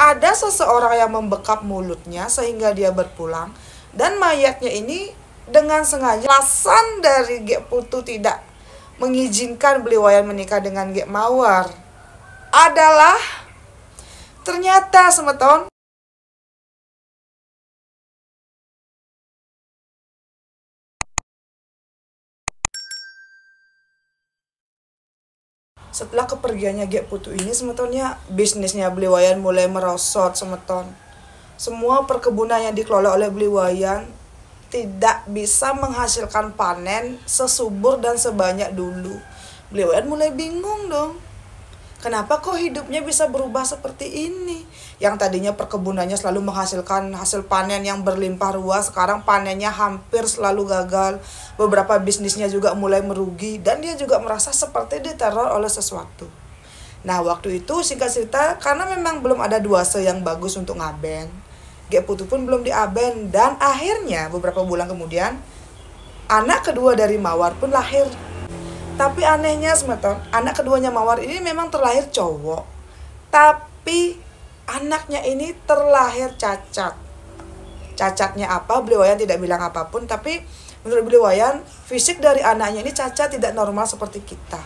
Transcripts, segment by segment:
ada seseorang yang membekap mulutnya sehingga dia berpulang, dan mayatnya ini dengan sengaja. Alasan dari Gek Putu tidak mengizinkan Bliwayan menikah dengan Gek Mawar adalah ternyata semeton setelah kepergiannya Gek Putu ini semetonnya, bisnisnya Bliwayan mulai merosot semeton. Semua perkebunan yang dikelola oleh Bliwayan tidak bisa menghasilkan panen sesubur dan sebanyak dulu. Bliwayan mulai bingung dong. Kenapa kok hidupnya bisa berubah seperti ini? Yang tadinya perkebunannya selalu menghasilkan hasil panen yang berlimpah ruah, sekarang panennya hampir selalu gagal. Beberapa bisnisnya juga mulai merugi, dan dia juga merasa seperti diteror oleh sesuatu. Nah, waktu itu singkat cerita, karena memang belum ada duase yang bagus untuk ngaben, Gek Putu pun belum diaben, dan akhirnya beberapa bulan kemudian anak kedua dari Mawar pun lahir. Tapi anehnya semeton, anak keduanya Mawar ini memang terlahir cowok, tapi anaknya ini terlahir cacat. Cacatnya apa, Bliwayan tidak bilang apapun, tapi menurut Bliwayan fisik dari anaknya ini cacat, tidak normal seperti kita.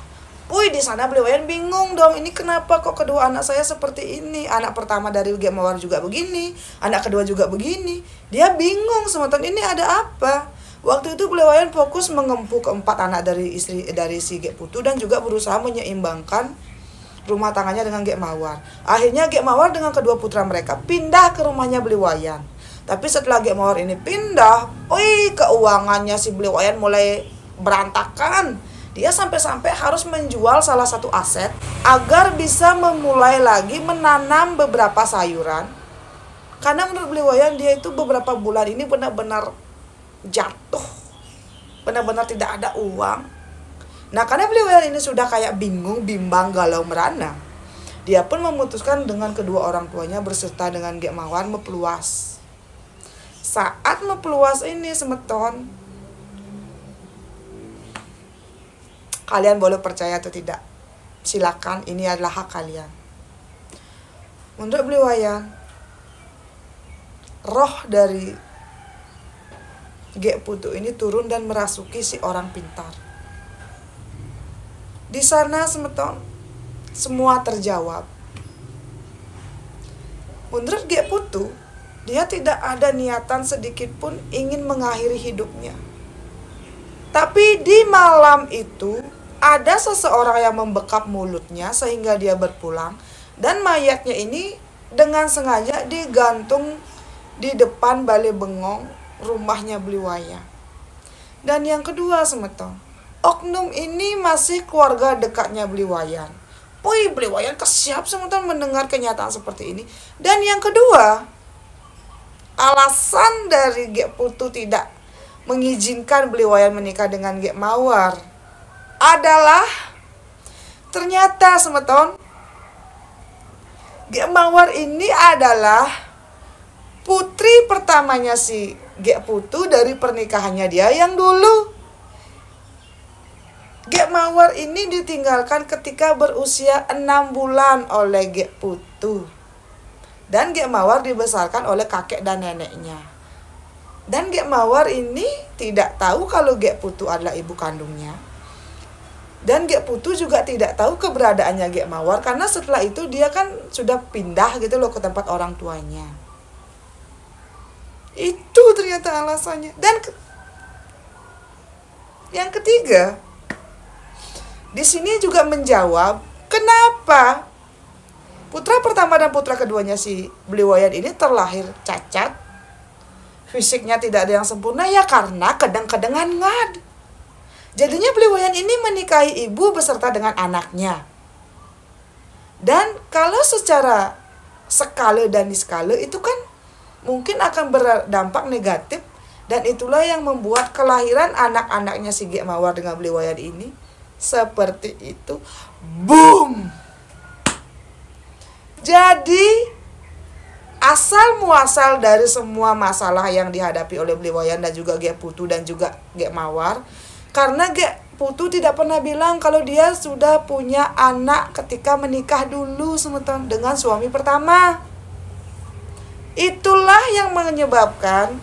Wih, di sana Bliwayan bingung dong, ini kenapa kok kedua anak saya seperti ini? Anak pertama dari Gek Mawar juga begini, anak kedua juga begini. Dia bingung semeton, ini ada apa? Waktu itu Bliwayan fokus mengempuk keempat anak dari si Gek Putu, dan juga berusaha menyeimbangkan rumah tangganya dengan Gek Mawar. Akhirnya Gek Mawar dengan kedua putra mereka pindah ke rumahnya Bliwayan. Tapi setelah Gek Mawar ini pindah, keuangannya si Bliwayan mulai berantakan. Dia sampai-sampai harus menjual salah satu aset agar bisa memulai lagi menanam beberapa sayuran. Karena menurut Bliwayan dia itu beberapa bulan ini benar-benar jatuh, benar-benar tidak ada uang. Nah, karena Bliwayan ini sudah kayak bingung, bimbang, galau, merana, dia pun memutuskan dengan kedua orang tuanya berserta dengan Gek Mawar mepeluas. Saat mepeluas ini semeton, kalian boleh percaya atau tidak, silakan, ini adalah hak kalian. Menurut Bliwayan, roh dari Gek Putu ini turun dan merasuki si orang pintar. Di sana semeton, semua terjawab. Menurut Gek Putu, dia tidak ada niatan sedikit pun ingin mengakhiri hidupnya. Tapi di malam itu ada seseorang yang membekap mulutnya sehingga dia berpulang, dan mayatnya ini dengan sengaja digantung di depan balai bengong rumahnya Bliwayan. Dan yang kedua semeton, oknum ini masih keluarga dekatnya Bliwayan. Bliwayan kesiap semeton mendengar kenyataan seperti ini. Dan yang kedua, alasan dari Gek Putu tidak mengizinkan Bliwayan menikah dengan Gek Mawar adalah ternyata semeton, Gek Mawar ini adalah putri pertamanya si Gek Putu dari pernikahannya dia yang dulu. Gek Mawar ini ditinggalkan ketika berusia 6 bulan oleh Gek Putu. Dan Gek Mawar dibesarkan oleh kakek dan neneknya. Dan Gek Mawar ini tidak tahu kalau Gek Putu adalah ibu kandungnya. Dan Gek Putu juga tidak tahu keberadaannya Gek Mawar, karena setelah itu dia kan sudah pindah gitu loh ke tempat orang tuanya. Itu ternyata alasannya. Dan yang ketiga, di sini juga menjawab kenapa putra pertama dan putra keduanya si Bliwayan ini terlahir cacat, fisiknya tidak ada yang sempurna, ya karena kedeng-kedengan ngad. Jadinya Bliwayan ini menikahi ibu beserta dengan anaknya. Dan kalau secara skala dan diskala itu kan mungkin akan berdampak negatif, dan itulah yang membuat kelahiran anak-anaknya si Gek Mawar dengan Bliwayan ini seperti itu. Boom! Jadi asal muasal dari semua masalah yang dihadapi oleh Bliwayan dan juga Gek Putu dan juga Gek Mawar, karena Gek Putu tidak pernah bilang kalau dia sudah punya anak ketika menikah dulu semeton dengan suami pertama. Itulah yang menyebabkan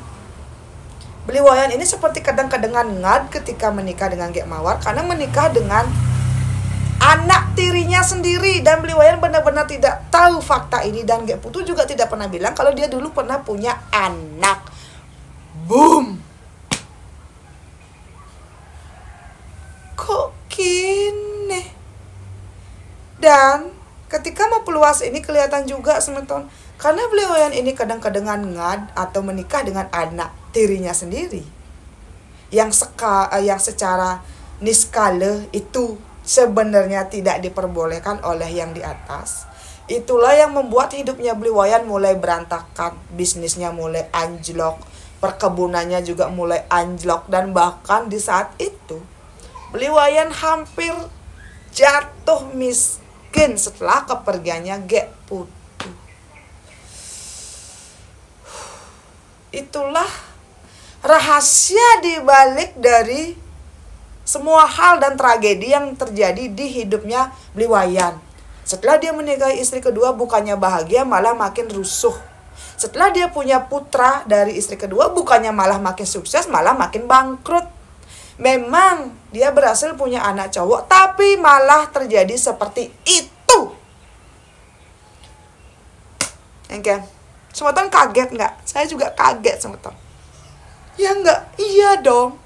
Beliwayan ini seperti kadang-kadangan ngad ketika menikah dengan Gek Mawar, karena menikah dengan anak tirinya sendiri, dan Beliwayan benar-benar tidak tahu fakta ini, dan Gek Putu juga tidak pernah bilang kalau dia dulu pernah punya anak. Boom. Kok gini? Dan ketika mau peluas ini kelihatan juga semeton, karena Beliwayan ini kadang-kadangan ngad atau menikah dengan anak tirinya sendiri yang secara niskala itu sebenarnya tidak diperbolehkan oleh yang di atas. Itulah yang membuat hidupnya Beliwayan mulai berantakan, bisnisnya mulai anjlok, perkebunannya juga mulai anjlok, dan bahkan di saat itu Beliwayan hampir jatuh miskin setelah kepergiannya Gek Putu. Itulah rahasia dibalik dari semua hal dan tragedi yang terjadi di hidupnya Beliwayan. Setelah dia menikahi istri kedua, bukannya bahagia, malah makin rusuh. Setelah dia punya putra dari istri kedua, bukannya malah makin sukses, malah makin bangkrut. Memang dia berhasil punya anak cowok, tapi malah terjadi seperti itu. Oke, semeton kaget nggak? Saya juga kaget semeton. Ya nggak? Iya dong.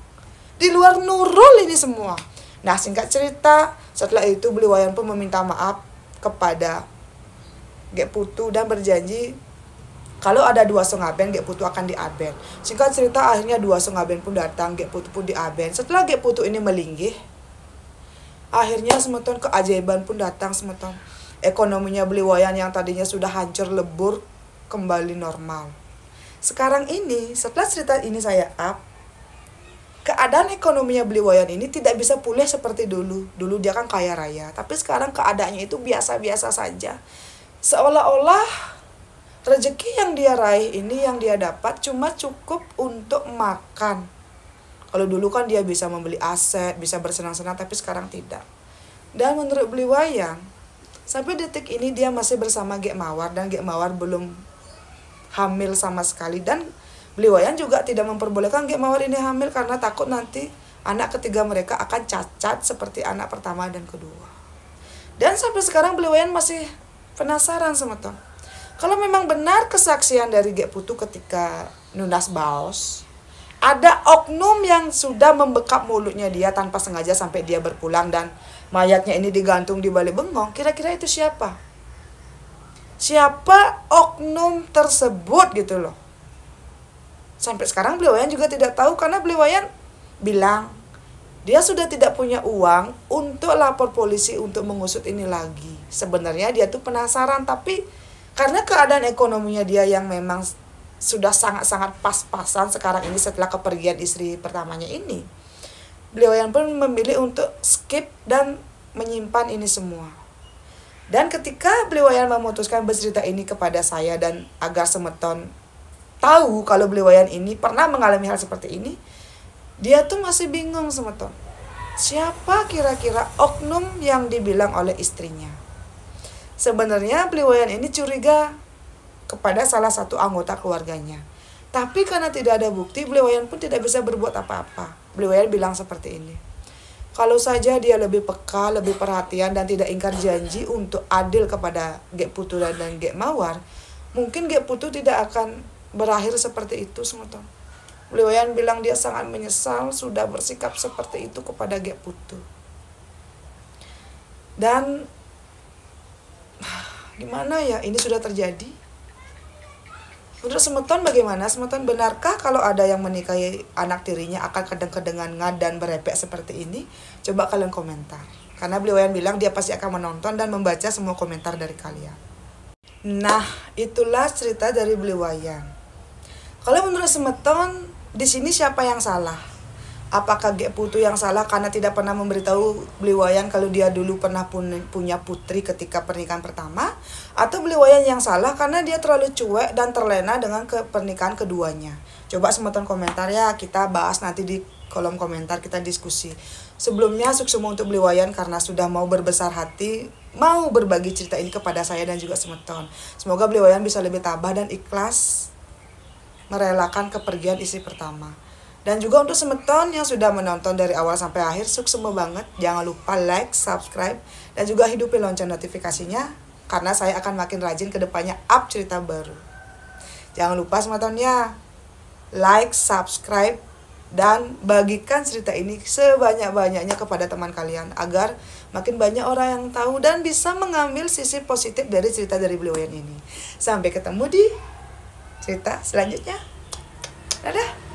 Di luar Nurul ini semua. Nah, singkat cerita, setelah itu Beliwayan pun meminta maaf kepada Gek Putu dan berjanji kalau ada dua songaben, Gek Putu akan diaben. Singkat cerita, akhirnya dua songaben pun datang, Gek Putu pun diaben. Setelah Gek Putu ini melinggih, akhirnya semeton keajaiban pun datang semeton. Ekonominya Beliwayan yang tadinya sudah hancur lebur kembali normal. Sekarang ini, setelah cerita ini saya up, keadaan ekonominya Beliwayan ini tidak bisa pulih seperti dulu. Dulu dia kan kaya raya, tapi sekarang keadaannya itu biasa-biasa saja. Seolah-olah rezeki yang dia raih ini, yang dia dapat cuma cukup untuk makan. Kalau dulu kan dia bisa membeli aset, bisa bersenang-senang, tapi sekarang tidak. Dan menurut Beliwayan, sampai detik ini dia masih bersama Gek Mawar, dan Gek Mawar belum hamil sama sekali, dan Beliwayan juga tidak memperbolehkan Gek Mawar ini hamil karena takut nanti anak ketiga mereka akan cacat seperti anak pertama dan kedua. Dan sampai sekarang Beliwayan masih penasaran semeton. Kalau memang benar kesaksian dari Gek Putu ketika nunas baos, ada oknum yang sudah membekap mulutnya dia tanpa sengaja sampai dia berpulang dan mayatnya ini digantung di balik bengong, kira-kira itu siapa? Siapa oknum tersebut gitu loh. Sampai sekarang Beliwayan juga tidak tahu, karena Beliwayan bilang dia sudah tidak punya uang untuk lapor polisi untuk mengusut ini lagi. Sebenarnya dia tuh penasaran, tapi karena keadaan ekonominya dia yang memang sudah sangat-sangat pas-pasan sekarang ini setelah kepergian istri pertamanya ini, Beliwayan pun memilih untuk skip dan menyimpan ini semua. Dan ketika Beliwayan memutuskan bercerita ini kepada saya dan agar semeton tahu kalau Beliwayan ini pernah mengalami hal seperti ini, dia tuh masih bingung semeton. Siapa kira-kira oknum yang dibilang oleh istrinya? Sebenarnya Beliwayan ini curiga kepada salah satu anggota keluarganya. Tapi karena tidak ada bukti, Beliwayan pun tidak bisa berbuat apa-apa. Beliwayan bilang seperti ini. Kalau saja dia lebih peka, lebih perhatian, dan tidak ingkar janji untuk adil kepada Gek Putu dan Gek Mawar, mungkin Gek Putu tidak akan berakhir seperti itu semeton. Beliwayan bilang dia sangat menyesal sudah bersikap seperti itu kepada Gek Putu. Dan gimana ya, ini sudah terjadi. Menurut semeton bagaimana? Semeton, benarkah kalau ada yang menikahi anak tirinya akan kadang-kadangan ngad dan berepek seperti ini? Coba kalian komentar. Karena Beliwayan bilang dia pasti akan menonton dan membaca semua komentar dari kalian. Nah, itulah cerita dari Beliwayan. Kalau menurut semeton, di sini siapa yang salah? Apakah Gek Putu yang salah karena tidak pernah memberitahu Beliwayan kalau dia dulu pernah punya putri ketika pernikahan pertama? Atau Beliwayan yang salah karena dia terlalu cuek dan terlena dengan pernikahan keduanya? Coba semeton komentar ya, kita bahas nanti di kolom komentar, kita diskusi. Sebelumnya sukses untuk Beliwayan karena sudah mau berbesar hati, mau berbagi cerita ini kepada saya dan juga semeton. Semoga Beliwayan bisa lebih tabah dan ikhlas merelakan kepergian istri pertama. Dan juga untuk semeton yang sudah menonton dari awal sampai akhir, sukses banget. Jangan lupa like, subscribe, dan juga hidupi lonceng notifikasinya, karena saya akan makin rajin ke depannya up cerita baru. Jangan lupa semetonnya, like, subscribe, dan bagikan cerita ini sebanyak-banyaknya kepada teman kalian, agar makin banyak orang yang tahu dan bisa mengambil sisi positif dari cerita dari Beli Wayan ini. Sampai ketemu di cerita selanjutnya. Dadah.